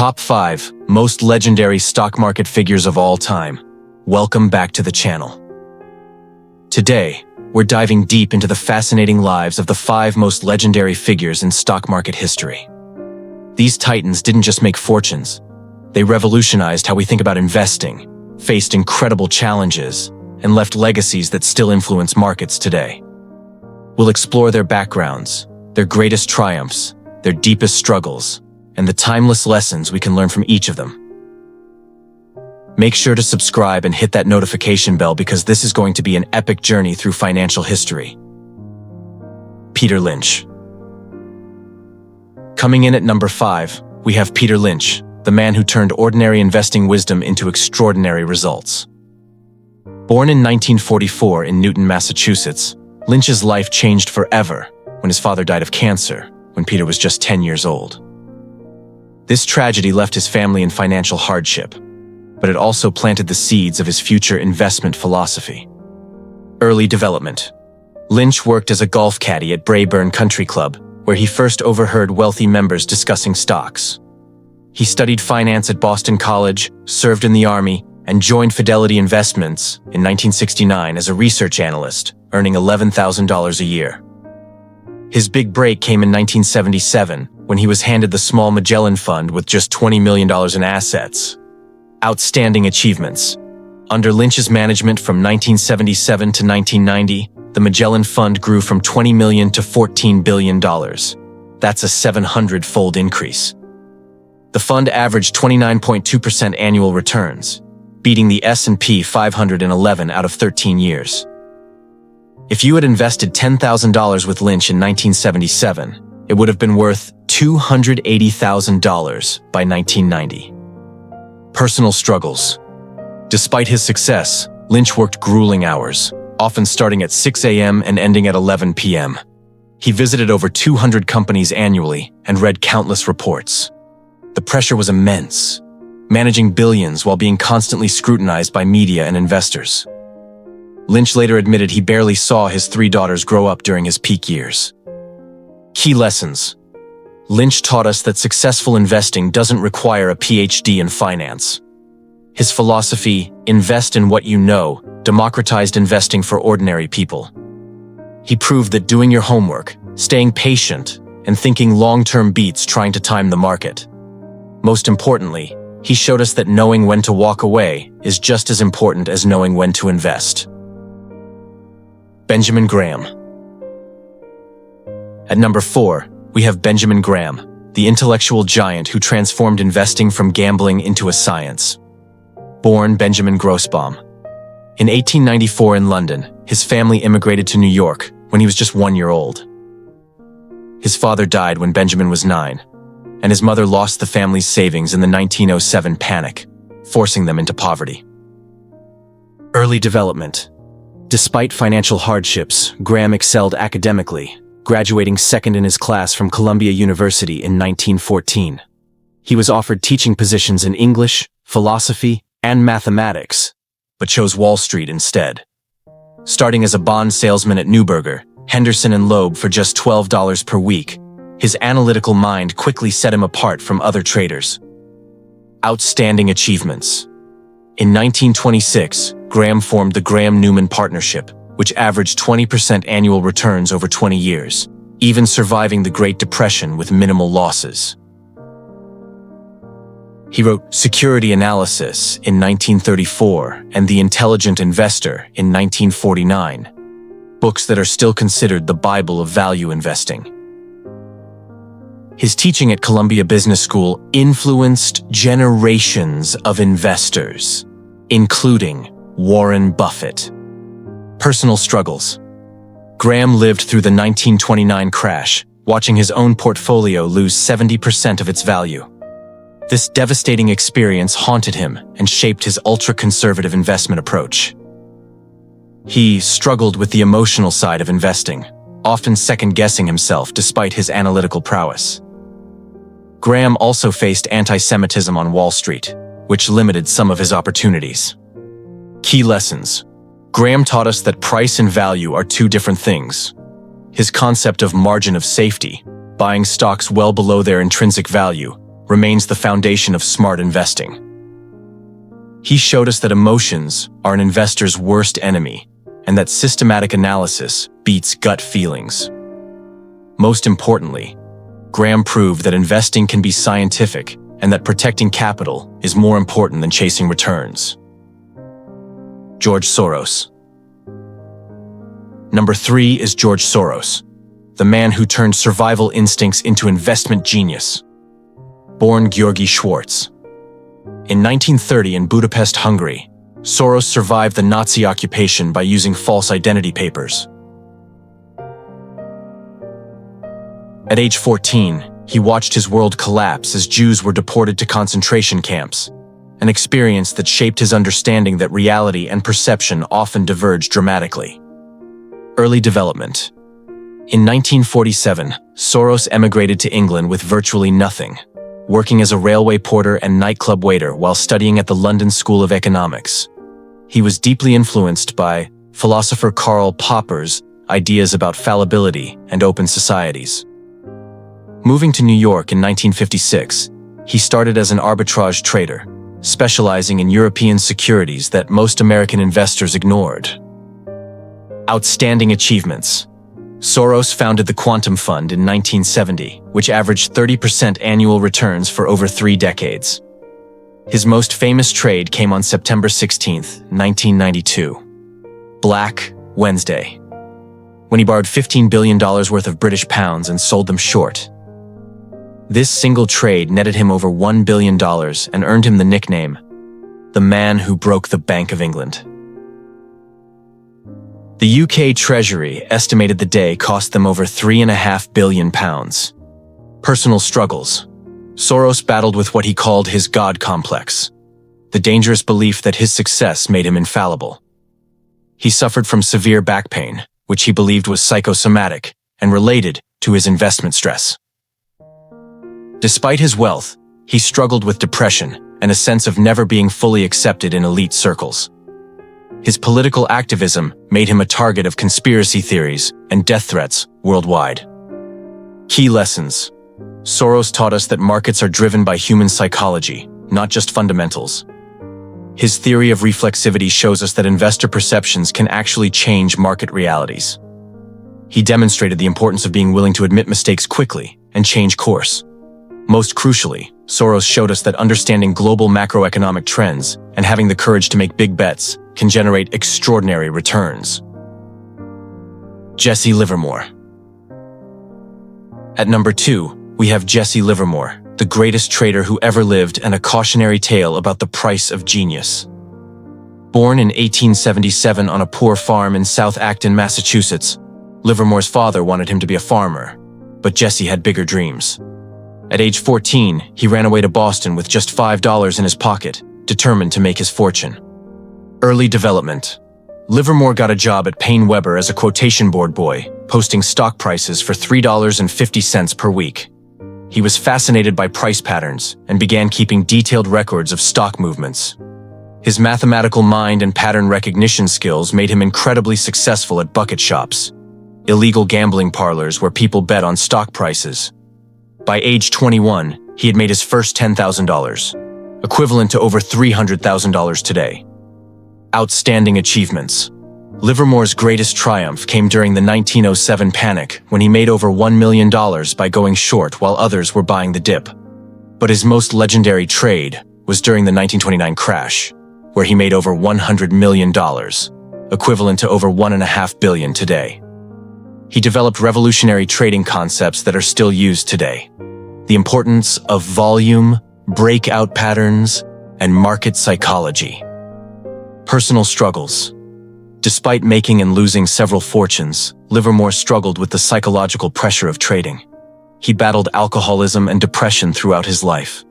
Top 5 Most Legendary Stock Market Figures of All Time. Welcome back to the channel. Today, we're diving deep into the fascinating lives of the 5 most legendary figures in stock market history. These titans didn't just make fortunes. They revolutionized how we think about investing, faced incredible challenges, and left legacies that still influence markets today. We'll explore their backgrounds, their greatest triumphs, their deepest struggles, and the timeless lessons we can learn from each of them. Make sure to subscribe and hit that notification bell because this is going to be an epic journey through financial history. Peter Lynch. Coming in at number 5, we have Peter Lynch, the man who turned ordinary investing wisdom into extraordinary results. Born in 1944 in Newton, Massachusetts, Lynch's life changed forever when his father died of cancer when Peter was just 10 years old. This tragedy left his family in financial hardship, but it also planted the seeds of his future investment philosophy. Early development. Lynch worked as a golf caddy at Brayburn Country Club, where he first overheard wealthy members discussing stocks. He studied finance at Boston College, served in the Army, and joined Fidelity Investments in 1969 as a research analyst, earning $11,000 a year. His big break came in 1977 when he was handed the small Magellan Fund with just $20 million in assets. Outstanding achievements. Under Lynch's management from 1977 to 1990, the Magellan Fund grew from $20 million to $14 billion. That's a 700-fold increase. The fund averaged 29.2% annual returns, beating the S&P 500 in 11 out of 13 years. If you had invested $10,000 with Lynch in 1977, it would have been worth $280,000 by 1990. Personal struggles. Despite his success, Lynch worked grueling hours, often starting at 6 a.m. and ending at 11 p.m. He visited over 200 companies annually and read countless reports. The pressure was immense, managing billions while being constantly scrutinized by media and investors. Lynch later admitted he barely saw his 3 daughters grow up during his peak years. Key lessons. Lynch taught us that successful investing doesn't require a PhD in finance. His philosophy, invest in what you know, democratized investing for ordinary people. He proved that doing your homework, staying patient, and thinking long-term beats trying to time the market. Most importantly, he showed us that knowing when to walk away is just as important as knowing when to invest. Benjamin Graham. At number 4, we have Benjamin Graham, the intellectual giant who transformed investing from gambling into a science. Born Benjamin Grossbaum. In 1894 in London, his family immigrated to New York when he was just 1 year old. His father died when Benjamin was 9, and his mother lost the family's savings in the 1907 panic, forcing them into poverty. Early development. Despite financial hardships, Graham excelled academically, graduating second in his class from Columbia University in 1914. He was offered teaching positions in English, philosophy, and mathematics, but chose Wall Street instead. Starting as a bond salesman at Neuberger, Henderson and Loeb for just $12 per week, his analytical mind quickly set him apart from other traders. Outstanding achievements. In 1926, Graham formed the Graham-Newman Partnership, which averaged 20% annual returns over 20 years, even surviving the Great Depression with minimal losses. He wrote Security Analysis in 1934 and The Intelligent Investor in 1949, books that are still considered the Bible of value investing. His teaching at Columbia Business School influenced generations of investors, including Warren Buffett. Personal struggles. Graham lived through the 1929 crash, watching his own portfolio lose 70% of its value. This devastating experience haunted him and shaped his ultra-conservative investment approach. He struggled with the emotional side of investing, often second-guessing himself despite his analytical prowess. Graham also faced anti-Semitism on Wall Street, which limited some of his opportunities. Key lessons. Graham taught us that price and value are two different things. His concept of margin of safety, buying stocks well below their intrinsic value, remains the foundation of smart investing. He showed us that emotions are an investor's worst enemy, and that systematic analysis beats gut feelings. Most importantly, Graham proved that investing can be scientific and that protecting capital is more important than chasing returns. George Soros. Number 3 is George Soros, the man who turned survival instincts into investment genius. Born Georgi Schwartz. In 1930 in Budapest, Hungary, Soros survived the Nazi occupation by using false identity papers. At age 14, he watched his world collapse as Jews were deported to concentration camps, an experience that shaped his understanding that reality and perception often diverge dramatically. Early development. In 1947, Soros emigrated to England with virtually nothing, working as a railway porter and nightclub waiter while studying at the London School of Economics. He was deeply influenced by philosopher Karl Popper's ideas about fallibility and open societies. Moving to New York in 1956, he started as an arbitrage trader, specializing in European securities that most American investors ignored. Outstanding achievements. Soros founded the Quantum Fund in 1970, which averaged 30% annual returns for over 3 decades. His most famous trade came on September 16, 1992. Black Wednesday, when he borrowed $15 billion worth of British pounds and sold them short. This single trade netted him over $1 billion and earned him the nickname, the man who broke the Bank of England. The UK Treasury estimated the day cost them over £3.5 billion. Personal struggles. Soros battled with what he called his God complex, the dangerous belief that his success made him infallible. He suffered from severe back pain, which he believed was psychosomatic and related to his investment stress. Despite his wealth, he struggled with depression and a sense of never being fully accepted in elite circles. His political activism made him a target of conspiracy theories and death threats worldwide. Key lessons. Soros taught us that markets are driven by human psychology, not just fundamentals. His theory of reflexivity shows us that investor perceptions can actually change market realities. He demonstrated the importance of being willing to admit mistakes quickly and change course. Most crucially, Soros showed us that understanding global macroeconomic trends and having the courage to make big bets can generate extraordinary returns. Jesse Livermore. At number 2, we have Jesse Livermore, the greatest trader who ever lived and a cautionary tale about the price of genius. Born in 1877 on a poor farm in South Acton, Massachusetts, Livermore's father wanted him to be a farmer, but Jesse had bigger dreams. At age 14, he ran away to Boston with just $5 in his pocket, determined to make his fortune. Early development. Livermore got a job at Payne Weber as a quotation board boy, posting stock prices for $3.50 per week. He was fascinated by price patterns and began keeping detailed records of stock movements. His mathematical mind and pattern recognition skills made him incredibly successful at bucket shops, illegal gambling parlors where people bet on stock prices. By age 21, he had made his first $10,000, equivalent to over $300,000 today. Outstanding achievements. Livermore's greatest triumph came during the 1907 panic when he made over $1 million by going short while others were buying the dip. But his most legendary trade was during the 1929 crash, where he made over $100 million, equivalent to over $1.5 billion today. He developed revolutionary trading concepts that are still used today. The importance of volume, breakout patterns, and market psychology. Personal struggles. Despite making and losing several fortunes, Livermore struggled with the psychological pressure of trading. He battled alcoholism and depression throughout his life.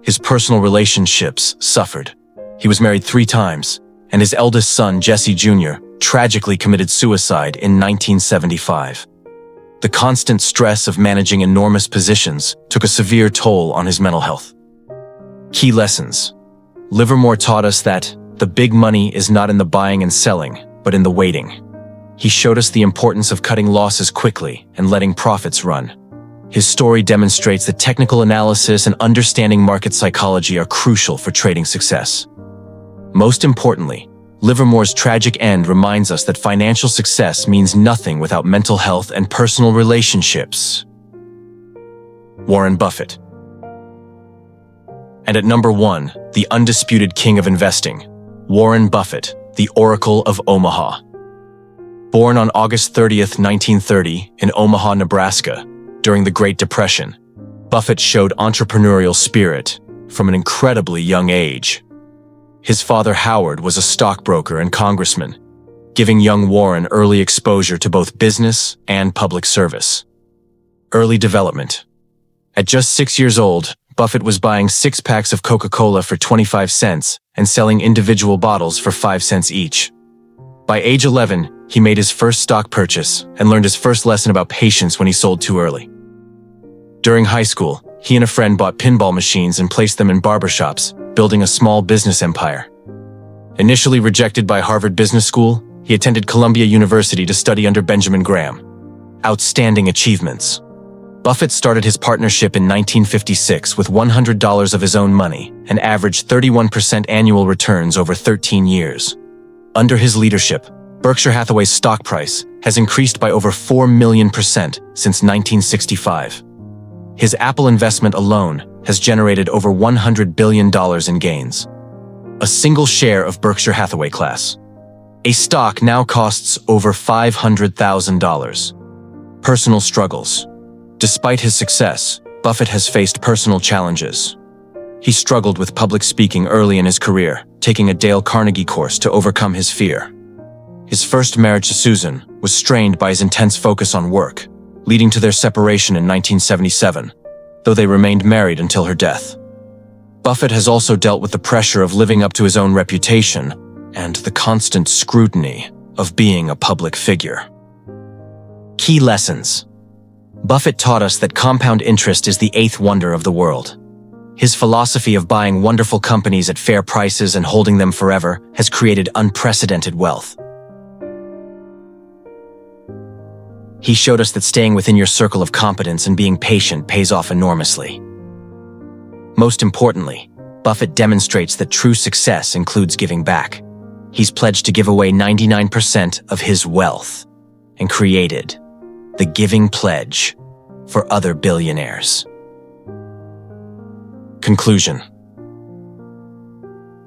His personal relationships suffered. He was married 3 times, and his eldest son, Jesse Jr., tragically committed suicide in 1975. The constant stress of managing enormous positions took a severe toll on his mental health. Key lessons. Livermore taught us that the big money is not in the buying and selling, but in the waiting. He showed us the importance of cutting losses quickly and letting profits run. His story demonstrates that technical analysis and understanding market psychology are crucial for trading success. Most importantly, Livermore's tragic end reminds us that financial success means nothing without mental health and personal relationships. Warren Buffett. And at number 1, the undisputed king of investing, Warren Buffett, the Oracle of Omaha. Born on August 30th, 1930, in Omaha, Nebraska, during the Great Depression, Buffett showed entrepreneurial spirit from an incredibly young age. His father, Howard, was a stockbroker and congressman, giving young Warren early exposure to both business and public service. Early development. At just 6 years old, Buffett was buying 6 packs of Coca-Cola for 25 cents and selling individual bottles for 5 cents each. By age 11, he made his first stock purchase and learned his first lesson about patience when he sold too early. During high school, he and a friend bought pinball machines and placed them in barbershops, building a small business empire. Initially rejected by Harvard Business School, he attended Columbia University to study under Benjamin Graham. Outstanding achievements. Buffett started his partnership in 1956 with $100 of his own money and averaged 31% annual returns over 13 years. Under his leadership, Berkshire Hathaway's stock price has increased by over 4 million% since 1965. His Apple investment alone has generated over $100 billion in gains. A single share of Berkshire Hathaway class. A stock now costs over $500,000. Personal struggles. Despite his success, Buffett has faced personal challenges. He struggled with public speaking early in his career, taking a Dale Carnegie course to overcome his fear. His first marriage to Susan was strained by his intense focus on work, leading to their separation in 1977, though they remained married until her death. Buffett has also dealt with the pressure of living up to his own reputation and the constant scrutiny of being a public figure. Key lessons. Buffett taught us that compound interest is the 8th wonder of the world. His philosophy of buying wonderful companies at fair prices and holding them forever has created unprecedented wealth. He showed us that staying within your circle of competence and being patient pays off enormously. Most importantly, Buffett demonstrates that true success includes giving back. He's pledged to give away 99% of his wealth and created the Giving Pledge for other billionaires. Conclusion.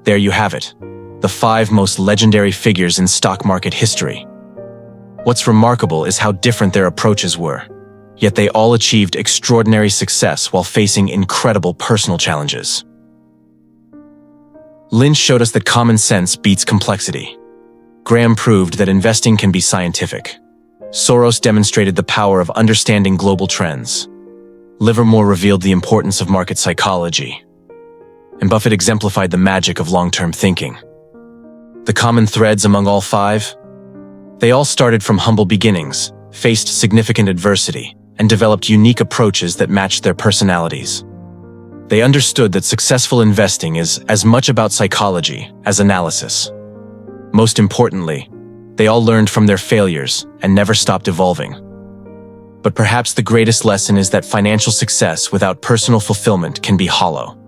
There you have it, the 5 most legendary figures in stock market history. What's remarkable is how different their approaches were, yet they all achieved extraordinary success while facing incredible personal challenges. Lynch showed us that common sense beats complexity. Graham proved that investing can be scientific. Soros demonstrated the power of understanding global trends. Livermore revealed the importance of market psychology. And Buffett exemplified the magic of long-term thinking. The common threads among all 5? They all started from humble beginnings, faced significant adversity, and developed unique approaches that matched their personalities. They understood that successful investing is as much about psychology as analysis. Most importantly, they all learned from their failures and never stopped evolving. But perhaps the greatest lesson is that financial success without personal fulfillment can be hollow.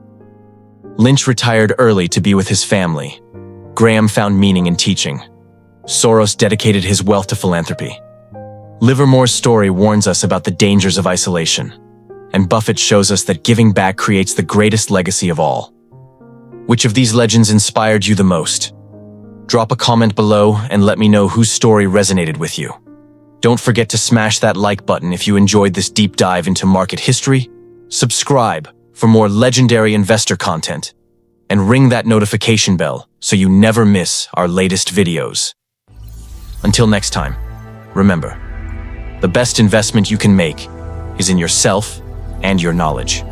Lynch retired early to be with his family. Graham found meaning in teaching. Soros dedicated his wealth to philanthropy. Livermore's story warns us about the dangers of isolation. And Buffett shows us that giving back creates the greatest legacy of all. Which of these legends inspired you the most? Drop a comment below and let me know whose story resonated with you. Don't forget to smash that like button if you enjoyed this deep dive into market history. Subscribe for more legendary investor content. And ring that notification bell so you never miss our latest videos. Until next time, remember, the best investment you can make is in yourself and your knowledge.